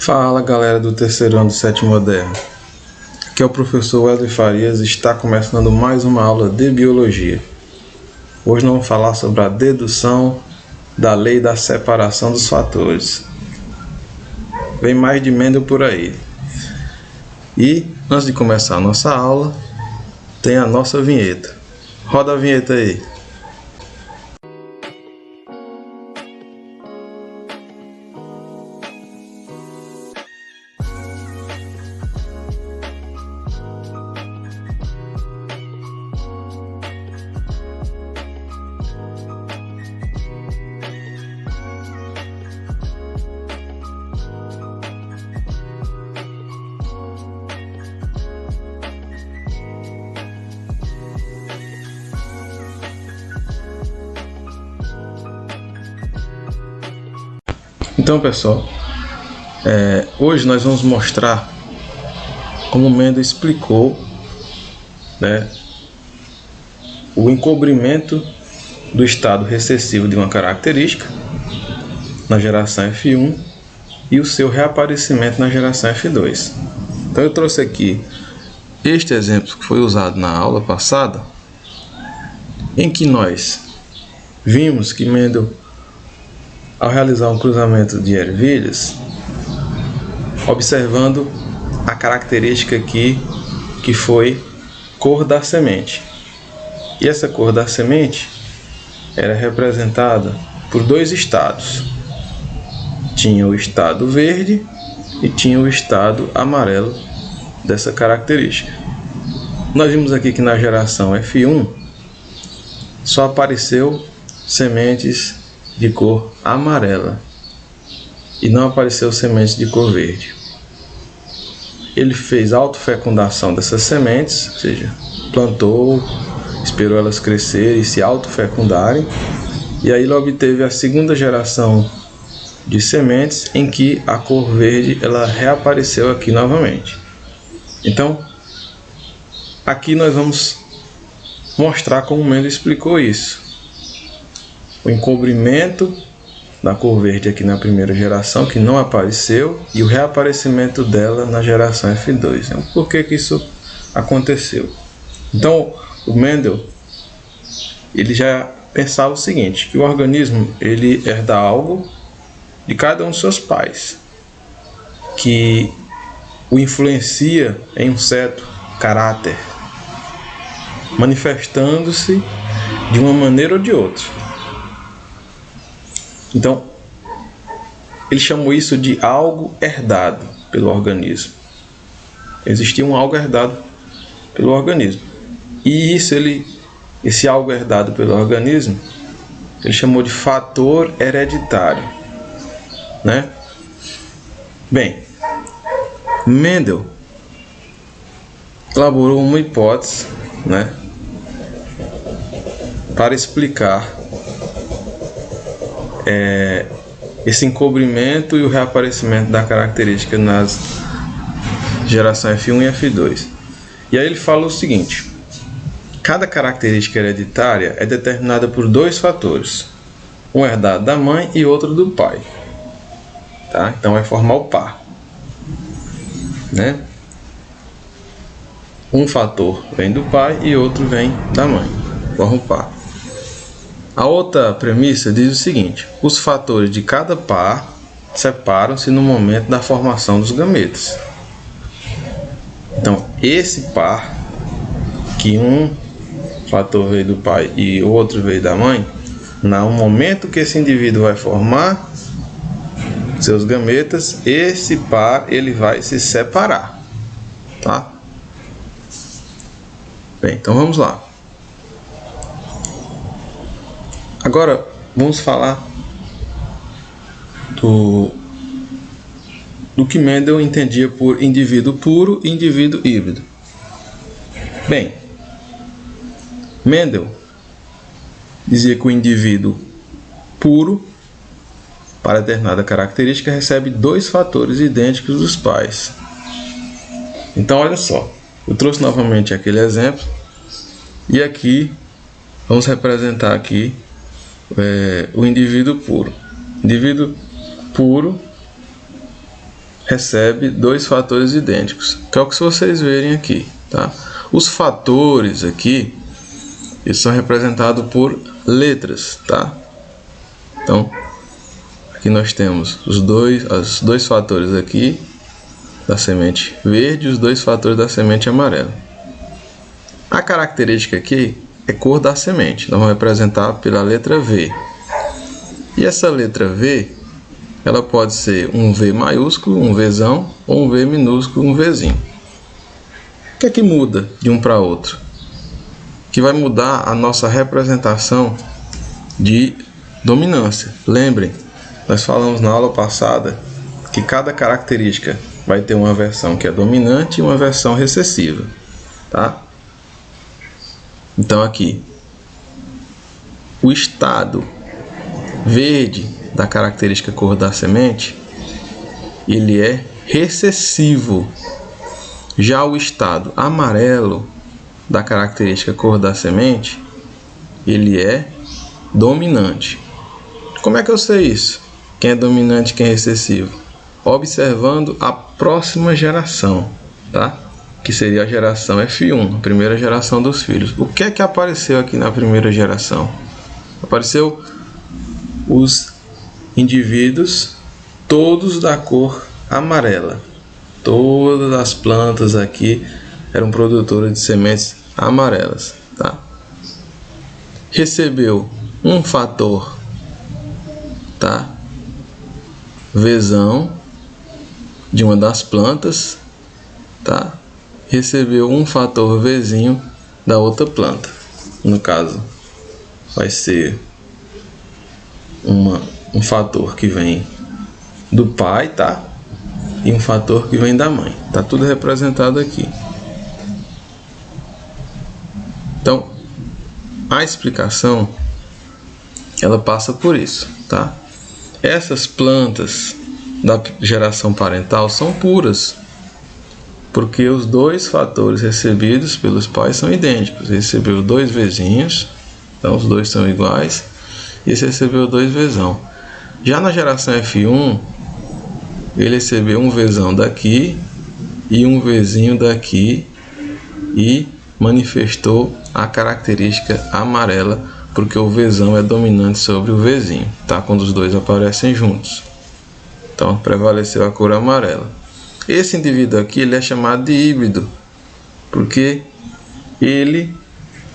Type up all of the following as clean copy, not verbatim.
Fala galera do terceiro ano do sétimo moderno, aqui é o professor Wesley Farias e está começando mais uma aula de biologia. Hoje nós vamos falar sobre a dedução da lei da separação dos fatores. Vem mais de Mendel por aí. E antes de começar a nossa aula, tem a nossa vinheta. Roda a vinheta aí. Então pessoal, hoje nós vamos mostrar como Mendel explicou, o encobrimento do estado recessivo de uma característica na geração F1 e o seu reaparecimento na geração F2. Então eu trouxe aqui este exemplo que foi usado na aula passada, em que nós vimos que Mendel, ao realizar um cruzamento de ervilhas, observando a característica aqui que foi cor da semente. E essa cor da semente era representada por dois estados. Tinha o estado verde e tinha o estado amarelo dessa característica. Nós vimos aqui que na geração F1 só apareceu sementes de cor amarela e não apareceu sementes de cor verde. Ele fez autofecundação dessas sementes, ou seja, plantou, esperou elas crescerem e se autofecundarem, e aí ele obteve a segunda geração de sementes em que a cor verde ela reapareceu aqui novamente. Então, aqui nós vamos mostrar como Mendel explicou isso. O encobrimento da cor verde aqui na primeira geração, que não apareceu, e o reaparecimento dela na geração F2. Então, por que isso aconteceu? Então, o Mendel ele já pensava o seguinte, que o organismo ele herda algo de cada um dos seus pais, que o influencia em um certo caráter, manifestando-se de uma maneira ou de outra. Então, ele chamou isso de algo herdado pelo organismo. Existia um algo herdado pelo organismo. E esse algo herdado pelo organismo, ele chamou de fator hereditário. Bem, Mendel elaborou uma hipótese, para explicar esse encobrimento e o reaparecimento da característica nas gerações F1 e F2. E aí ele fala o seguinte: cada característica hereditária é determinada por dois fatores, um herdado da mãe e outro do pai. Então vai formar o par. Um fator vem do pai e outro vem da mãe. Forma o par. A outra premissa diz o seguinte: os fatores de cada par separam-se no momento da formação dos gametas. Então, esse par, que um fator veio do pai e o outro veio da mãe, no momento que esse indivíduo vai formar seus gametas, esse par ele vai se separar. Bem, então vamos lá. Agora vamos falar do que Mendel entendia por indivíduo puro e indivíduo híbrido. Bem, Mendel dizia que o indivíduo puro, para determinada característica, recebe dois fatores idênticos dos pais. Então olha só, eu trouxe novamente aquele exemplo e aqui vamos representar aqui o indivíduo puro. O indivíduo puro recebe dois fatores idênticos, que é o que vocês verem aqui, tá? Os fatores aqui, eles são representados por letras, tá? Então, aqui nós temos os dois fatores aqui da semente verde e os dois fatores da semente amarela. A característica aqui é cor da semente, nós vamos representar pela letra V. E essa letra V, ela pode ser um V maiúsculo, um Vzão, ou um V minúsculo, um Vzinho. O que é que muda de um para outro? Que vai mudar a nossa representação de dominância. Lembrem, nós falamos na aula passada que cada característica vai ter uma versão que é dominante e uma versão recessiva, tá? Então aqui, o estado verde da característica cor da semente, ele é recessivo. Já o estado amarelo da característica cor da semente, ele é dominante. Como é que eu sei isso? Quem é dominante e quem é recessivo? Observando a próxima geração, tá? Que seria a geração F1, a primeira geração dos filhos. O que é que apareceu aqui na primeira geração? Apareceu os indivíduos todos da cor amarela. Todas as plantas aqui eram produtoras de sementes amarelas, tá? Recebeu um fator, tá? Vzão de uma das plantas, tá? Recebeu um fator Vzinho da outra planta. No caso, vai ser um fator que vem do pai, tá? E um fator que vem da mãe. Tá tudo representado aqui. Então, a explicação, ela passa por isso, tá? Essas plantas da geração parental são puras, porque os dois fatores recebidos pelos pais são idênticos. Ele recebeu dois Vzinhos, então os dois são iguais, e esse recebeu dois Vzão. Já na geração F1, ele recebeu um Vzão daqui e um Vzinho daqui e manifestou a característica amarela, porque o Vzão é dominante sobre o Vzinho, tá? Quando os dois aparecem juntos. Então prevaleceu a cor amarela. Esse indivíduo aqui, ele é chamado de híbrido, porque ele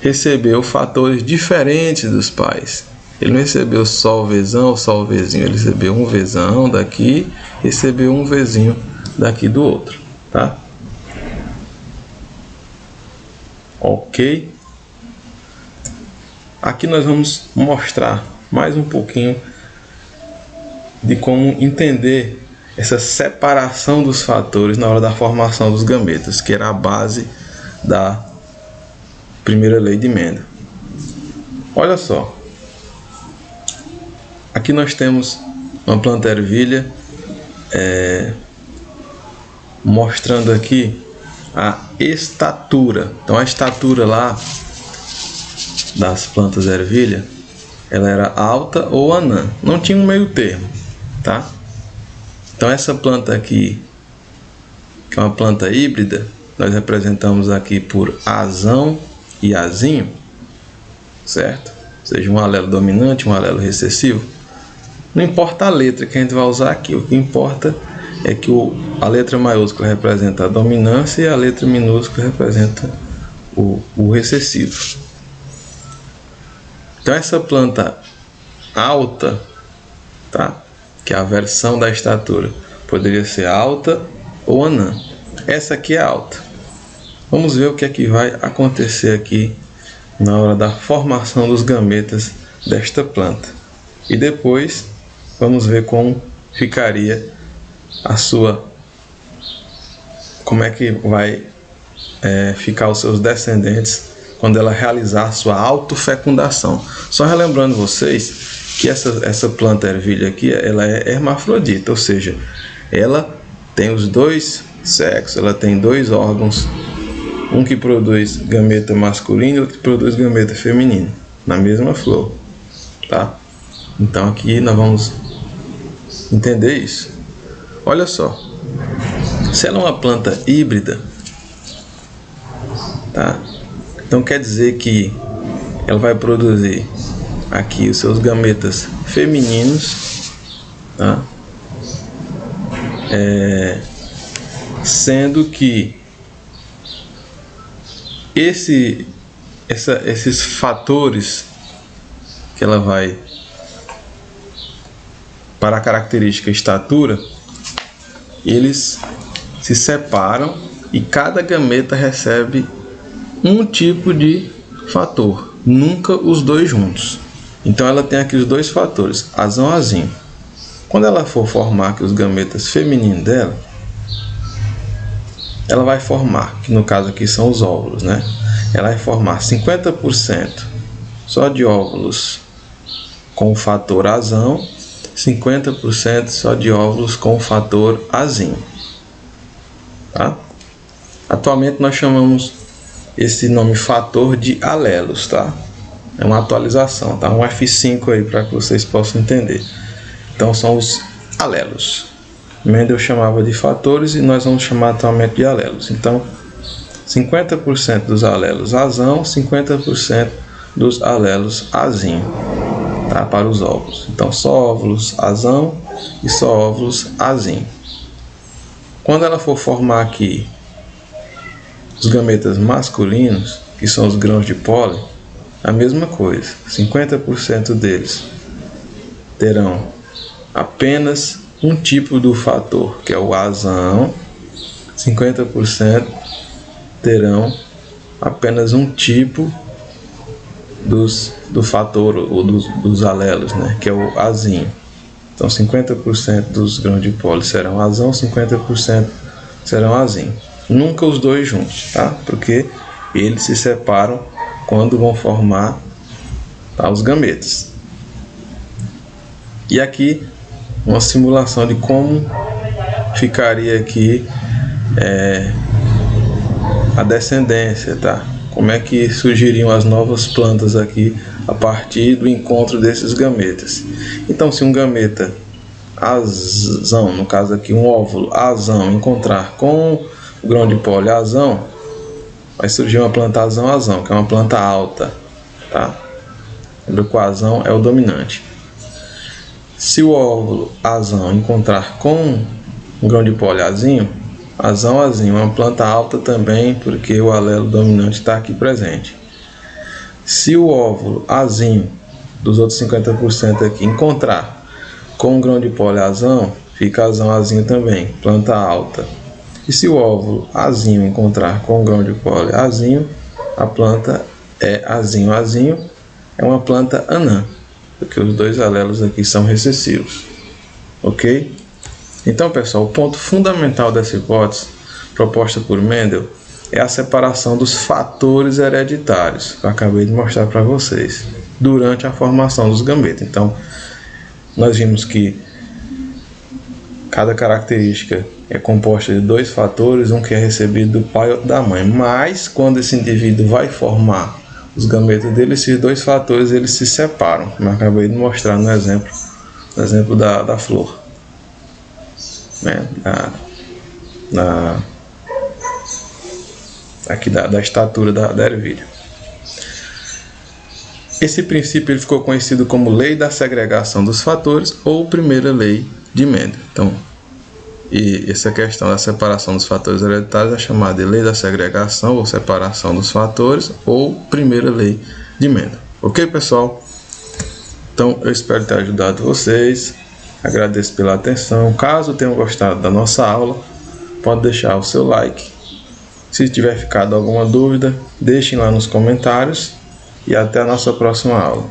recebeu fatores diferentes dos pais. Ele não recebeu só o Vzão ou só o Vzinho, ele recebeu um Vzão daqui, recebeu um Vzinho daqui do outro, tá? Ok? Aqui nós vamos mostrar mais um pouquinho de como entender essa separação dos fatores na hora da formação dos gametas, que era a base da primeira lei de Mendel. Olha só, aqui nós temos uma planta ervilha mostrando aqui a estatura. Então a estatura lá das plantas ervilha, ela era alta ou anã, não tinha um meio termo, tá? Então essa planta aqui, que é uma planta híbrida, nós representamos aqui por Azão e Azinho, certo? Ou seja, um alelo dominante, um alelo recessivo. Não importa a letra que a gente vai usar aqui, o que importa é que a letra maiúscula representa a dominância e a letra minúscula representa o recessivo. Então essa planta alta, tá? Que é a versão da estatura, poderia ser alta ou anã. Essa aqui é alta. Vamos ver o que é que vai acontecer aqui na hora da formação dos gametas desta planta. E depois vamos ver como ficaria como é que vai ficar os seus descendentes quando ela realizar a sua autofecundação. Só relembrando vocês que essa planta ervilha aqui, ela é hermafrodita, ou seja, ela tem os dois sexos, ela tem dois órgãos, um que produz gameta masculino e outro que produz gameta feminino, na mesma flor, tá? Então aqui nós vamos entender isso. Olha só, Se ela é uma planta híbrida, tá? Então quer dizer que ela vai produzir aqui os seus gametas femininos, tá? Sendo que esses fatores que ela vai para a característica estatura, eles se separam e cada gameta recebe um tipo de fator, nunca os dois juntos. Então ela tem aqui os dois fatores, azão, azinho. Quando ela for formar aqui os gametas femininos dela, ela vai formar, que no caso aqui são os óvulos, né? Ela vai formar 50% só de óvulos com o fator azão, 50% só de óvulos com o fator azinho, tá? Atualmente nós chamamos esse nome fator de alelos, tá? É uma atualização, tá? Um F5 aí para que vocês possam entender. Então são os alelos. Mendel chamava de fatores e nós vamos chamar atualmente de alelos. Então 50% dos alelos azão, 50% dos alelos azinho, tá? Para os óvulos. Então só óvulos azão e só óvulos azinho. Quando ela for formar aqui os gametas masculinos, que são os grãos de pólen, a mesma coisa. 50% deles terão apenas um tipo do fator, que é o azão. 50% terão apenas um tipo do fator ou dos alelos, né, que é o azinho. Então 50% dos grãos de pólen serão azão, 50% serão azinho. Nunca os dois juntos, tá? Porque eles se separam quando vão formar, tá, os gametas. E aqui uma simulação de como ficaria aqui a descendência, tá? Como é que surgiriam as novas plantas aqui a partir do encontro desses gametas. Então, se um gameta azão, no caso aqui um óvulo azão, encontrar com o grão de pólen azão, vai surgir uma planta azão, que é uma planta alta, tá? Lembra que o azão é o dominante. Se o óvulo azão encontrar com um grão de pólen azinho, azão, é uma planta alta também, porque o alelo dominante está aqui presente. Se o óvulo azinho dos outros 50% aqui encontrar com um grão de pólen azão, fica azão, também, planta alta. E se o óvulo azinho encontrar com um grão de pólen azinho, a planta é azinho, é uma planta anã, porque os dois alelos aqui são recessivos, ok? Então, pessoal, o ponto fundamental dessa hipótese proposta por Mendel é a separação dos fatores hereditários, que eu acabei de mostrar para vocês, durante a formação dos gametas. Então, nós vimos que cada característica é composta de dois fatores, um que é recebido do pai e outro da mãe, mas quando esse indivíduo vai formar os gametas dele, esses dois fatores eles se separam, como eu acabei de mostrar no exemplo da flor, né? Aqui da estatura da ervilha. Esse princípio ele ficou conhecido como lei da segregação dos fatores ou primeira lei de Mendel. Então, e essa questão da separação dos fatores hereditários é chamada de lei da segregação ou separação dos fatores ou primeira lei de Mendel. Ok, pessoal? Então, eu espero ter ajudado vocês. Agradeço pela atenção. Caso tenham gostado da nossa aula, pode deixar o seu like. Se tiver ficado alguma dúvida, deixem lá nos comentários. E até a nossa próxima aula.